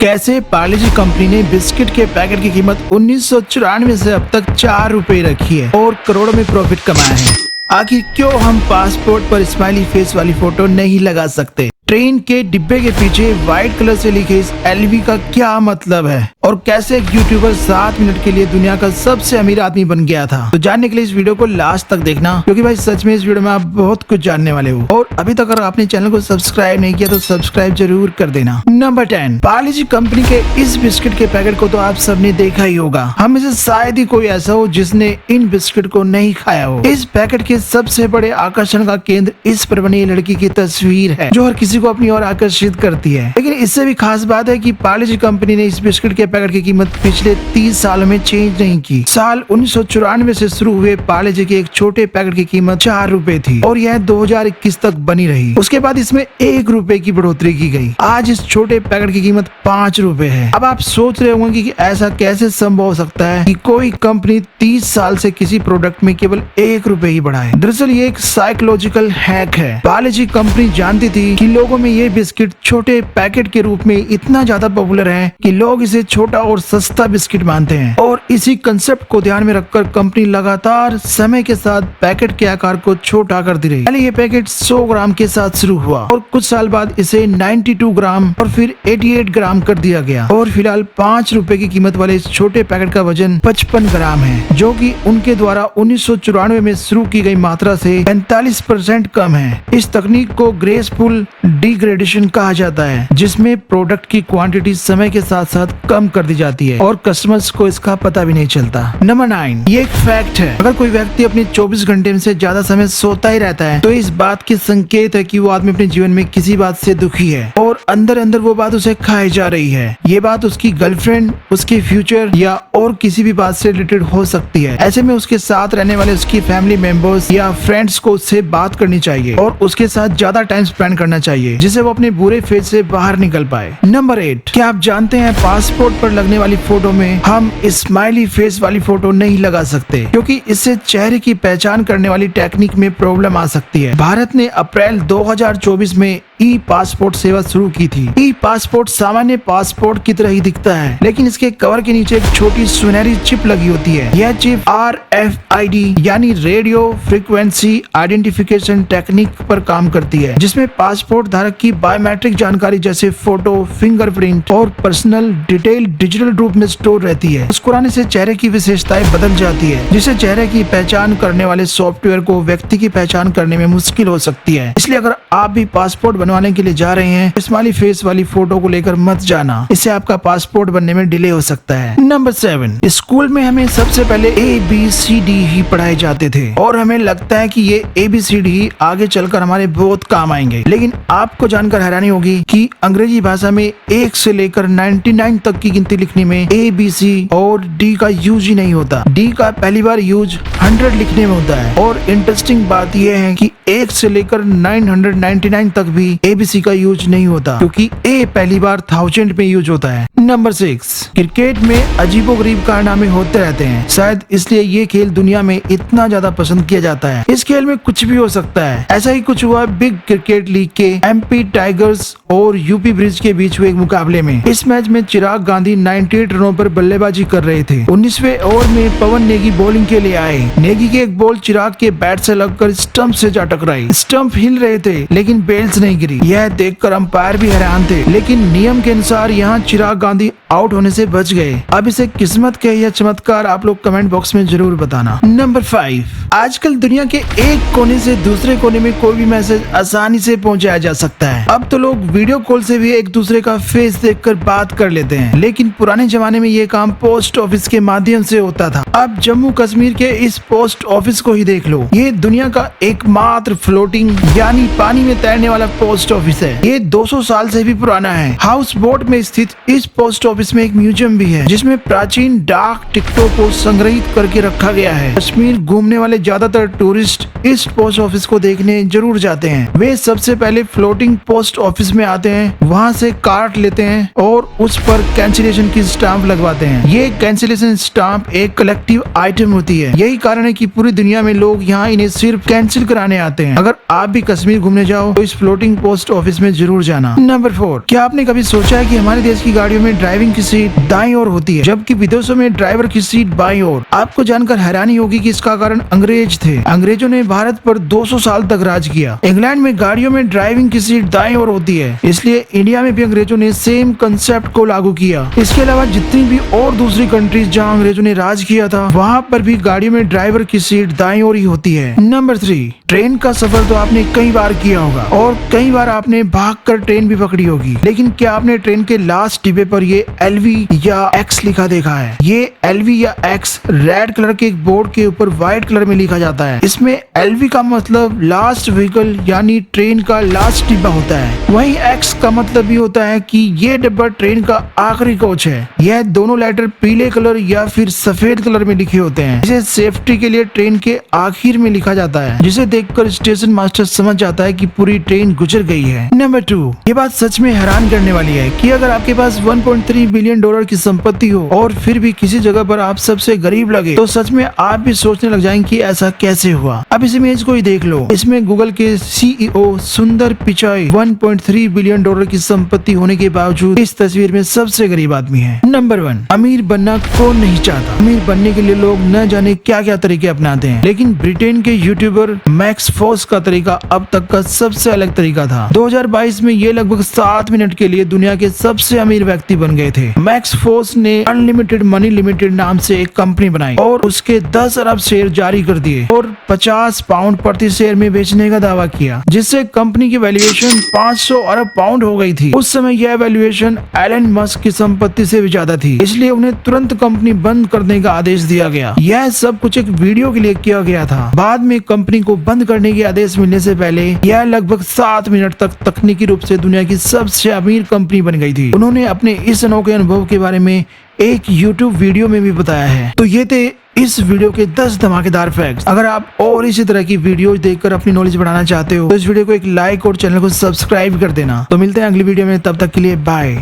कैसे पार्ले जी कंपनी ने बिस्किट के पैकेट की कीमत 1994 से अब तक 4 रुपए रखी है और करोड़ों में प्रॉफिट कमाया है। आखिर क्यों हम पासपोर्ट पर स्माइली फेस वाली फोटो नहीं लगा सकते? ट्रेन के डिब्बे के पीछे व्हाइट कलर से लिखे इस एलवी का क्या मतलब है और कैसे एक यूट्यूबर 7 मिनट के लिए दुनिया का सबसे अमीर आदमी बन गया था? तो जानने के लिए इस वीडियो को लास्ट तक देखना, क्योंकि भाई सच में इस वीडियो में आप बहुत कुछ जानने वाले हो। और अभी तक अगर आपने चैनल को सब्सक्राइब नहीं किया तो सब्सक्राइब जरूर कर देना। नंबर 10, पार्ले जी कंपनी के इस बिस्किट के पैकेट को तो आप सबने देखा ही होगा। हम में से शायद ही कोई ऐसा हो जिसने इन बिस्किट को नहीं खाया हो। इस पैकेट के सबसे बड़े आकर्षण का केंद्र इस पर बनी लड़की की तस्वीर है, जो हर किसी को अपनी ओर आकर्षित करती है। लेकिन इससे भी खास बात है कि पार्ले जी कंपनी ने इस बिस्किट के पैकेट की कीमत पिछले 30 सालों में चेंज नहीं की। साल 1994 से शुरू हुए पार्ले जी के एक छोटे पैकेट की कीमत 4 रुपए थी और यह 2021 तक बनी रही। उसके बाद इसमें 1 रुपए की बढ़ोतरी की गई। आज इस छोटे पैकेट की कीमत 5 रुपए है। अब आप सोच रहे होंगे कि ऐसा कैसे संभव हो सकता है कि कोई कंपनी 30 साल से किसी प्रोडक्ट में केवल 1 रुपए ही बढ़ाए। दरअसल ये एक साइकोलॉजिकल हैक है। पार्ले जी कंपनी जानती थी कि लोगों में ये बिस्किट छोटे पैकेट के रूप में इतना ज्यादा पॉपुलर है कि लोग इसे छोटा और सस्ता बिस्किट मानते हैं, और इसी कंसेप्ट को ध्यान में रखकर कंपनी लगातार समय के साथ पैकेट के आकार को छोटा करती रही। पहले ये पैकेट 100 ग्राम के साथ शुरू हुआ और कुछ साल बाद इसे 92 ग्राम और फिर 88 ग्राम कर दिया गया, और फिलहाल 5 रुपए की कीमत वाले इस छोटे पैकेट का वजन 55 ग्राम है, जो कि उनके द्वारा 1994 में शुरू की गई मात्रा से 45% कम है। इस तकनीक को ग्रेसफुल डिग्रेडेशन कहा जाता है, जिसमें प्रोडक्ट की क्वांटिटी समय के साथ साथ कम कर दी जाती है और कस्टमर्स को इसका पता भी नहीं चलता। नंबर 9, ये एक फैक्ट है। अगर कोई व्यक्ति अपने 24 घंटे में से ज्यादा समय सोता ही रहता है तो इस बात की संकेत है कि वो आदमी अपने जीवन में किसी बात से दुखी है और अंदर अंदर वो बात उसे खाई जा रही है। ये बात उसकी गर्लफ्रेंड, उसके फ्यूचर या और किसी भी बात से रिलेटेड हो सकती है। ऐसे में उसके साथ रहने वाले उसकी फैमिली मेंबर्स या फ्रेंड्स को उससे बात करनी चाहिए और उसके साथ ज्यादा टाइम स्पेंड करना चाहिए, जिससे वो अपने बुरे फेज से बाहर निकल पाए। नंबर 8, क्या आप जानते हैं पासपोर्ट पर लगने वाली फोटो में हम स्माइली फेस वाली फोटो नहीं लगा सकते, क्योंकि इससे चेहरे की पहचान करने वाली टेक्निक में प्रॉब्लम आ सकती है। भारत ने अप्रैल 2024 में ई पासपोर्ट सेवा शुरू की थी। ई पासपोर्ट सामान्य पासपोर्ट की तरह ही दिखता है, लेकिन इसके कवर के नीचे एक छोटी सुनहरी चिप लगी होती है। यह चिप RFID यानी रेडियो फ्रीक्वेंसी आइडेंटिफिकेशन टेक्निक पर काम करती है, जिसमें पासपोर्ट धारक की बायोमेट्रिक जानकारी जैसे फोटो, फिंगरप्रिंट और पर्सनल डिटेल डिजिटल रूप में स्टोर रहती है। मुस्कुराने से चेहरे की विशेषताएं बदल जाती है, जिससे चेहरे की पहचान करने वाले सॉफ्टवेयर को व्यक्ति की पहचान करने में मुश्किल हो सकती है। इसलिए अगर आप भी पासपोर्ट बनवाने के लिए जा रहे हैं, स्माइली फेस वाली फोटो को लेकर मत जाना, इससे आपका पासपोर्ट बनने में डिले हो सकता है। नंबर 7, स्कूल में हमें सबसे पहले ABCD ही पढ़ाए जाते थे और हमें लगता है कि ये ABCD ही आगे चलकर हमारे बहुत काम आएंगे। लेकिन आपको जानकर हैरानी होगी कि अंग्रेजी भाषा में 1 से लेकर 99 तक की गिनती लिखने में ABC और D का यूज ही नहीं होता। D का पहली बार यूज 100 लिखने में होता है, और इंटरेस्टिंग बात यह है कि 1 से लेकर 999 तक भी ABC का यूज नहीं होता, क्योंकि A पहली बार 1000 में यूज होता है। नंबर 6, क्रिकेट में अजीबोगरीब कारनामे होते रहते हैं, शायद इसलिए ये खेल दुनिया में इतना ज्यादा पसंद किया जाता है। इस खेल में कुछ भी हो सकता है। ऐसा ही कुछ हुआ बिग क्रिकेट लीग के MP टाइगर्स और UP ब्रिज के बीच हुए एक मुकाबले में। इस मैच में चिराग गांधी 98 रनों पर बल्लेबाजी कर रहे थे। 19वें ओवर में पवन नेगी बॉलिंग के लिए आए। नेगी की एक बॉल चिराग के बैट से लगकर स्टंप से जा टकराई। स्टंप हिल रहे थे लेकिन बेल्स नहीं गिरी। यह देखकर अंपायर भी हैरान थे, लेकिन नियम के अनुसार यहाँ चिराग गांधी आउट होने से बच गए। अब इसे किस्मत के या चमत्कार आप लोग कमेंट बॉक्स में जरूर बताना। नंबर 5, आजकल दुनिया के एक कोने से दूसरे कोने में कोई भी मैसेज आसानी से पहुंचाया जा सकता है। अब तो लोग वीडियो कॉल से भी एक दूसरे का फेस देखकर बात कर लेते हैं, लेकिन पुराने जमाने में ये काम पोस्ट ऑफिस के माध्यम से होता था। अब जम्मू कश्मीर के इस पोस्ट ऑफिस को ही देख लो। ये दुनिया का एकमात्र फ्लोटिंग यानी पानी में तैरने वाला पोस्ट ऑफिस है। ये 200 साल से भी पुराना है। हाउस बोट में स्थित इस पोस्ट ऑफिस में एक म्यूजियम भी है, जिसमें प्राचीन डाक टिकटों को संग्रहित करके रखा गया है। कश्मीर घूमने वाले ज्यादातर टूरिस्ट इस पोस्ट ऑफिस को देखने जरूर जाते हैं। वे सबसे पहले फ्लोटिंग पोस्ट ऑफिस में आते हैं, वहां से कार्ड लेते हैं और उस पर कैंसिलेशन की स्टाम्प लगवाते हैं। ये कैंसिलेशन स्टाम्प एक कलेक्टिव आइटम होती है। यही कारण है कि पूरी दुनिया में लोग यहाँ इन्हें सिर्फ कैंसिल कराने आते हैं। अगर आप भी कश्मीर घूमने जाओ तो इस फ्लोटिंग पोस्ट ऑफिस में जरूर जाना। नंबर 4, क्या आपने कभी सोचा है कि हमारे देश की गाड़ियों में ड्राइविंग की सीट दाईं ओर होती है, जबकि विदेशों में ड्राइवर की सीट बाईं ओर? आपको जानकर हैरानी होगी कि इसका कारण अंग्रेज थे। अंग्रेजों ने भारत पर 200 साल तक राज किया। इंग्लैंड में गाड़ियों में ड्राइविंग की सीट दाईं ओर होती है, इसलिए इंडिया में भी अंग्रेजों ने सेम कंसेप्ट को लागू किया। इसके अलावा जितनी भी और दूसरी कंट्रीज जहाँ अंग्रेजों ने राज किया था, वहाँ पर भी गाड़ियों में ड्राइवर की सीट दाईं ओर ही होती है। नंबर 3, ट्रेन का सफर तो आपने कई बार किया होगा और कई बार आपने भागकर ट्रेन भी पकड़ी होगी, लेकिन क्या आपने ट्रेन के लास्ट डिब्बे पर ये LV या X लिखा देखा है? ये LV या X रेड कलर के एक बोर्ड के ऊपर व्हाइट कलर में लिखा जाता है। इसमें LV का मतलब लास्ट व्हीकल यानी ट्रेन का लास्ट डिब्बा होता है, वहीं X का मतलब भी होता है कि ये डिब्बा ट्रेन का आखिरी कोच है। यह दोनों लेटर पीले कलर या फिर सफेद कलर में लिखे होते हैं। इसे सेफ्टी के लिए ट्रेन के आखिर में लिखा जाता है, जिसे देखकर स्टेशन मास्टर समझ जाता है कि पूरी ट्रेन गुजर गई है। नंबर 2, ये बात सच में हैरान करने वाली है कि अगर आपके पास 1.3 बिलियन डॉलर की संपत्ति हो और फिर भी किसी जगह पर आप सबसे गरीब लगे, तो सच में आप भी सोचने लग जाएंगे कि ऐसा कैसे हुआ। अब इस इमेज को ही देख लो। इसमें गूगल के CEO सुंदर पिचाई 1.3 बिलियन डॉलर की संपत्ति होने के बावजूद इस तस्वीर में सबसे गरीब आदमी है। नंबर 1, अमीर बनना कौन नहीं चाहता। अमीर बनने के लिए लोग न जाने क्या क्या तरीके अपनाते हैं, लेकिन ब्रिटेन के यूट्यूबर मैक्स फोर्स का तरीका अब तक का सबसे अलग तरीका था। 2022 में ये लगभग 7 मिनट के लिए दुनिया के सबसे अमीर व्यक्ति बन गए थे। मैक्स फोर्स ने अनलिमिटेड मनी लिमिटेड नाम से एक कंपनी बनाई और उसके 10 अरब शेयर जारी कर दिए और 50 पाउंड प्रति शेयर में बेचने का दावा किया, जिससे कंपनी की वैल्यूएशन 500 अरब पाउंड हो गई थी। उस समय यह वैल्यूएशन एलन मस्क की संपत्ति से भी ज्यादा थी, इसलिए उन्हें तुरंत कंपनी बंद करने का आदेश दिया गया। यह सब कुछ एक वीडियो के लिए किया गया था। बाद में कंपनी को बंद करने के आदेश मिलने से पहले यह लगभग 7 मिनट तक तकनीकी रूप से दुनिया की सबसे अमीर कंपनी बन गई थी। उन्होंने अपने इस अनोखे अनुभव के बारे में एक YouTube वीडियो में भी बताया है। तो ये थे इस वीडियो के 10 धमाकेदार फैक्ट्स। अगर आप और इसी तरह की वीडियोज देखकर अपनी नॉलेज बढ़ाना चाहते हो तो इस वीडियो को एक लाइक और चैनल को सब्सक्राइब कर देना। तो मिलते हैं अगली वीडियो में, तब तक के लिए बाय।